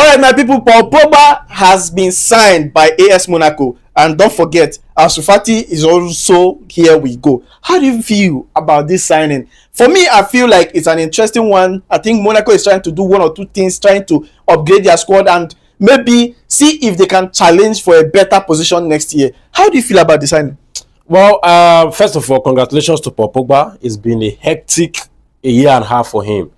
right, my people, Paul Pogba has been signed by AS Monaco. And don't forget, Ansu Fati is also here we go. How do you feel about this signing? For me, I feel like it's an interesting one. I think Monaco is trying to do one or two things, trying to upgrade their squad and maybe see if they can challenge for a better position next year. How do you feel about this signing? Well, first of all, congratulations to Paul Pogba. It's been a hectic year and a half for him.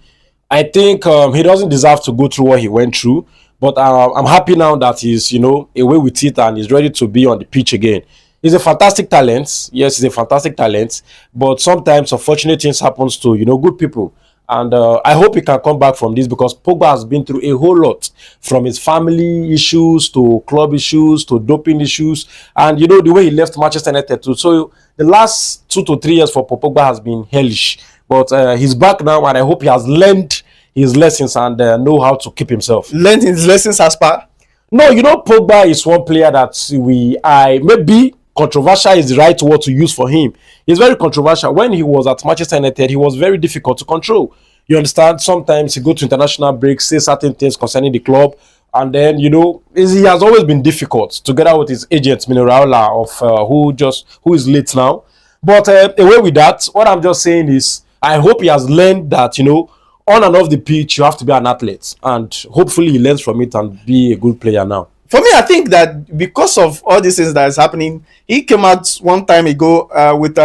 I think he doesn't deserve to go through what he went through, but I'm happy now that he's, away with it and he's ready to be on the pitch again. He's a fantastic talent. Yes, he's a fantastic talent, but sometimes unfortunate things happens to, good people. And I hope he can come back from this because Pogba has been through a whole lot, from his family issues to club issues to doping issues. And, the way he left Manchester United too. So the last 2 to 3 years for Pogba has been hellish. But he's back now, and I hope he has learned his lessons and know how to keep himself. Learned his lessons as per? No, Pogba is one player that maybe controversial is the right word to use for him. He's very controversial. When he was at Manchester United, he was very difficult to control. You understand? Sometimes he go to international breaks, say certain things concerning the club, and then, he has always been difficult, together with his agent, Mineraola, of who is late now. But away with that, what I'm just saying is, I hope he has learned that, on and off the pitch, you have to be an athlete. And hopefully he learns from it and be a good player now. For me, I think that because of all these things that is happening, he came out one time ago with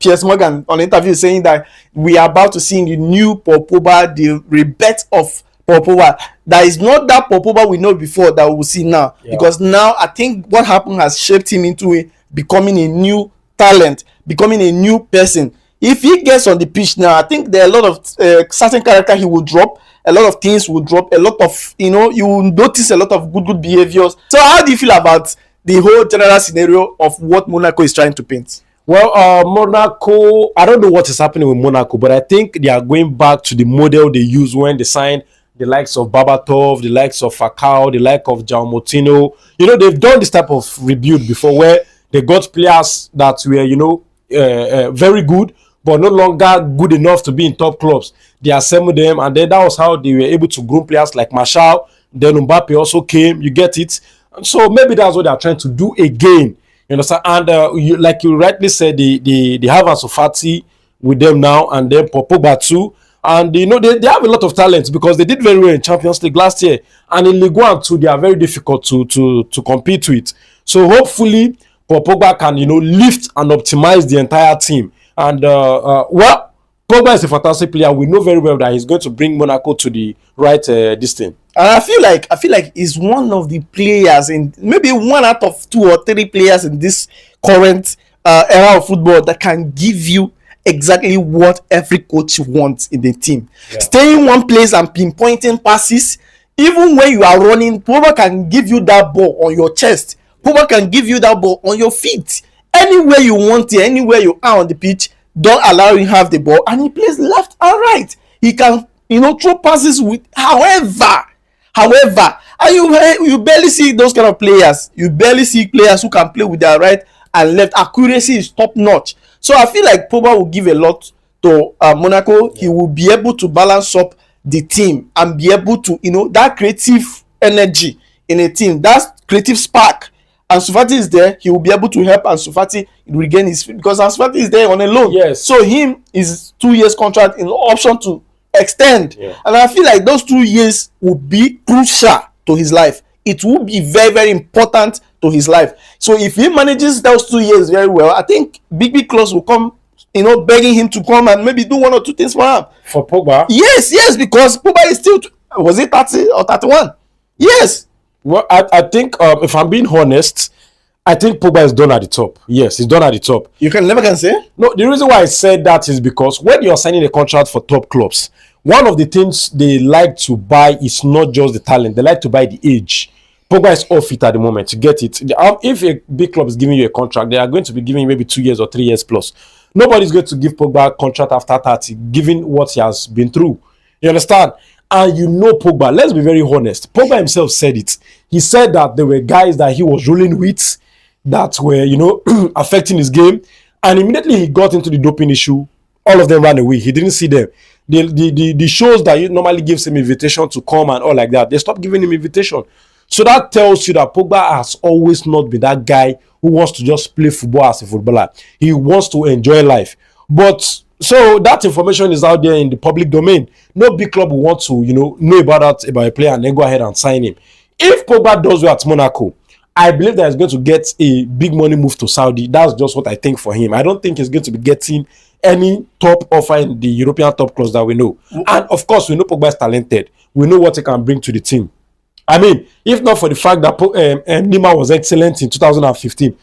Piers Morgan on an interview saying that we are about to see the new Paul Pogba, the rebirth of Paul Pogba. That is not that Paul Pogba we know before that we will see now. Yeah. Because now I think what happened has shaped him into becoming a new talent, becoming a new person. If he gets on the pitch now, I think there are a lot of certain character he will drop, a lot of things will drop, a lot of, you will notice a lot of good behaviors. So how do you feel about the whole general scenario of what Monaco is trying to paint? Well, Monaco, I don't know what is happening with Monaco, but I think they are going back to the model they used when they signed the likes of Babatov, the likes of Falcao, the like of João Moutinho. They've done this type of rebuild before where they got players that were, very good, but no longer good enough to be in top clubs. They assembled them, and then that was how they were able to groom players like Martial. Then Mbappe also came. You get it? And so maybe that's what they are trying to do again. You understand? And like you rightly said, they have Ansu Fati with them now, and then Pogba too. And they have a lot of talent because they did very well in Champions League last year, and in Ligue 1 too. They are very difficult to compete with. So hopefully, Pogba can lift and optimize the entire team. And well, Pogba is a fantastic player. We know very well that he's going to bring Monaco to the right distance. And I feel like he's one of the players in maybe 1 out of 2 or 3 players in this current era of football that can give you exactly what every coach wants in the team. Yeah. Staying in one place and pinpointing passes, even when you are running, Pogba can give you that ball on your chest. Pogba can give you that ball on your feet. Anywhere you want it, anywhere you are on the pitch, don't allow him have the ball, and he plays left and right. He can, throw passes with however, and you barely see those kind of players. You barely see players who can play with their right and left. Accuracy is top notch. So I feel like Pogba will give a lot to Monaco. He will be able to balance up the team and be able to, that creative energy in a team, that creative spark. Ansu Fati is there, he will be able to help Ansu Fati regain his feet because Ansu Fati is there on a loan. Yes. So him is 2 years contract in option to extend. Yeah. And I feel like those 2 years will be crucial to his life. It will be very, very important to his life. So if he manages those 2 years very well, I think big clubs will come, begging him to come and maybe do 1 or 2 things for him. For Pogba? Yes, because Pogba is still, was it 30 or 31? Yes. Well, I think, if I'm being honest, I think Pogba is done at the top. Yes, he's done at the top. You never can say? No, the reason why I said that is because when you're signing a contract for top clubs, one of the things they like to buy is not just the talent. They like to buy the age. Pogba is off it at the moment. You get it? If a big club is giving you a contract, they are going to be giving you maybe 2 years or 3 years plus. Nobody's going to give Pogba a contract after 30, given what he has been through. You understand? And Pogba, let's be very honest. Pogba himself said it. He said that there were guys that he was rolling with that were, affecting his game. And immediately he got into the doping issue. all of them ran away. He didn't see them. The shows that you normally gives him invitation to come and all like that, they stopped giving him invitation. So that tells you that Pogba has always not been that guy who wants to just play football as a footballer. He wants to enjoy life. But so that information is out there in the public domain. No big club will want to, know about that about a player and then go ahead and sign him. If Pogba does well at Monaco, I believe that he's going to get a big money move to Saudi. That's just what I think for him. I don't think he's going to be getting any top offer in the European top clubs that we know. And of course, we know Pogba is talented. We know what he can bring to the team. I mean, if not for the fact that Nima was excellent in 2015,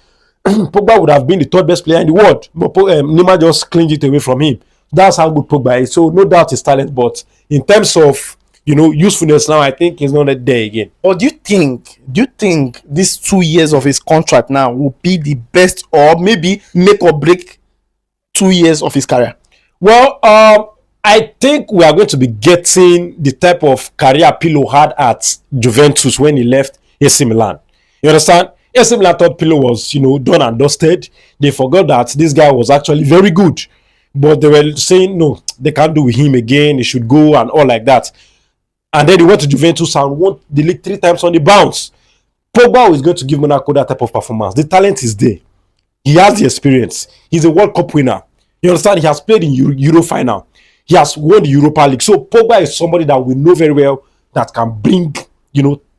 Pogba would have been the third best player in the world. But Nima just cleaned it away from him. That's how good Pogba is. So no doubt his talent. But in terms of usefulness now, I think he's not there again. Or do you think these 2 years of his contract now will be the best, or maybe make or break 2 years of his career? Well, I think we are going to be getting the type of career Pirlo had at Juventus when he left AC Milan. You understand? AC Milan thought Pirlo was, done and dusted. They forgot that this guy was actually very good. But they were saying, no, they can't do with him again. He should go and all like that. And then he went to Juventus and won the league 3 times on the bounce. Pogba is going to give Monaco that type of performance. The talent is there. He has the experience. He's a World Cup winner. You understand? He has played in Euro final. He has won the Europa League. So Pogba is somebody that we know very well that can bring,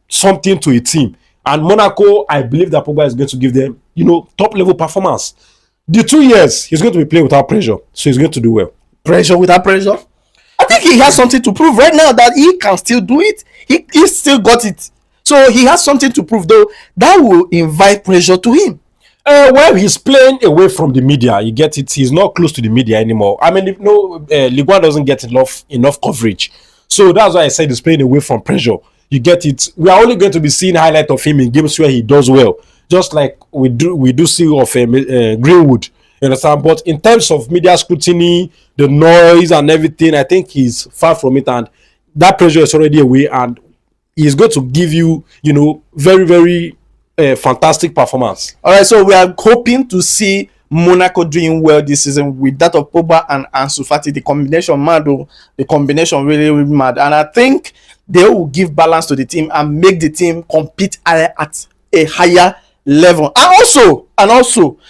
something to a team. And Monaco, I believe that Pogba is going to give them, top level performance. The 2 years, he's going to be playing without pressure. So he's going to do well. Pressure without pressure? I think he has something to prove right now that he can still do it. He still got it. So he has something to prove, though, that will invite pressure to him. Well, he's playing away from the media. You get it. He's not close to the media anymore. I mean, Ligue doesn't get enough coverage. So that's why I said he's playing away from pressure. You get it. We are only going to be seeing highlight of him in games where he does well, just like we do see of Greenwood. You understand? But in terms of media scrutiny, the noise and everything, I think he's far from it, and that pressure is already away, and he's going to give you, very, very fantastic performance. All right, so we are hoping to see Monaco doing well this season with that of Pogba and Ansu Fati. The combination mad, though. The combination really, really mad, and I think they will give balance to the team and make the team compete at a higher level. And also,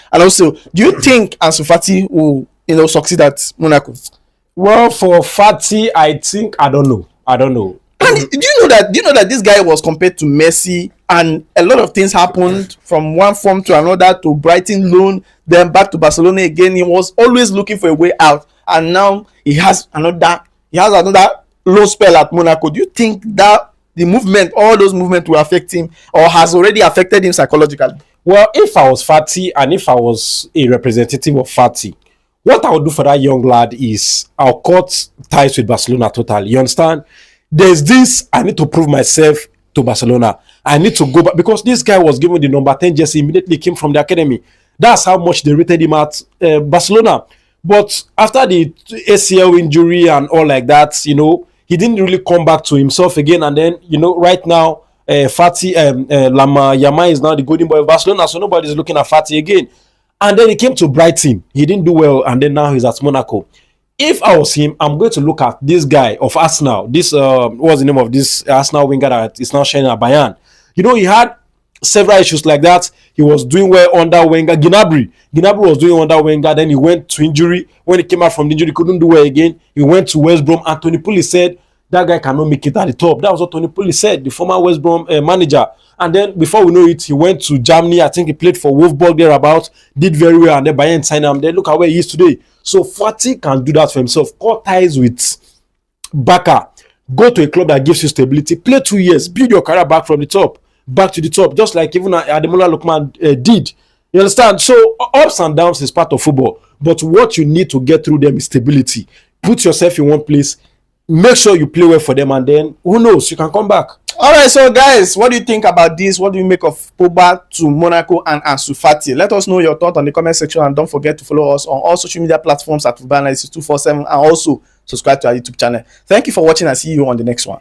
do you think Ansu Fati will, succeed at Monaco? Well, for Fati, I think I don't know. And do you know that this guy was compared to Messi, and a lot of things happened from one form to another, to Brighton loan, then back to Barcelona again. He was always looking for a way out, and now he has another low spell at Monaco. Do you think that all those movements will affect him, or has already affected him psychologically? Well, if I was Fati and if I was a representative of Fati, what I would do for that young lad is I'll cut ties with Barcelona totally. You understand? There's this, I need to prove myself to Barcelona. I need to go back, because this guy was given the number 10 jersey, immediately came from the academy. That's how much they rated him at Barcelona. But after the ACL injury and all like that, he didn't really come back to himself again. And then, right now, Fati, Yama is now the golden boy of Barcelona, so nobody's looking at Fati again. And then he came to Brighton. He didn't do well, and then now he's at Monaco. If I was him, I'm going to look at this guy of Arsenal. This, what's the name of this Arsenal winger that is now shining at Bayern? He had several issues like that. He was doing well under Wenger. Gnabry was doing under Wenger. Then he went to injury. When he came out from the injury, he couldn't do well again. He went to West Brom. And Tony Pulis said, that guy cannot make it at the top. That was what Tony Pulis said, the former West Brom manager. And then before we know it, he went to Germany. I think he played for Wolfsburg thereabouts, did very well, and then Bayern signed him. Then look at where he is today. So Fati can do that for himself. Cut ties with Barca. Go to a club that gives you stability. Play 2 years. Build your career back from the top. Back to the top. Just like even Ademola Lookman did. You understand? So ups and downs is part of football. But what you need to get through them is stability. Put yourself in one place. Make sure you play well for them, and then who knows, you can come back. All right, so guys, what do you think about this? What do you make of Pogba to Monaco and Ansu Fati? Let us know your thoughts on the comment section, and don't forget to follow us on all social media platforms at Football Analysis 247, and also subscribe to our YouTube channel. Thank you for watching, and see you on the next one.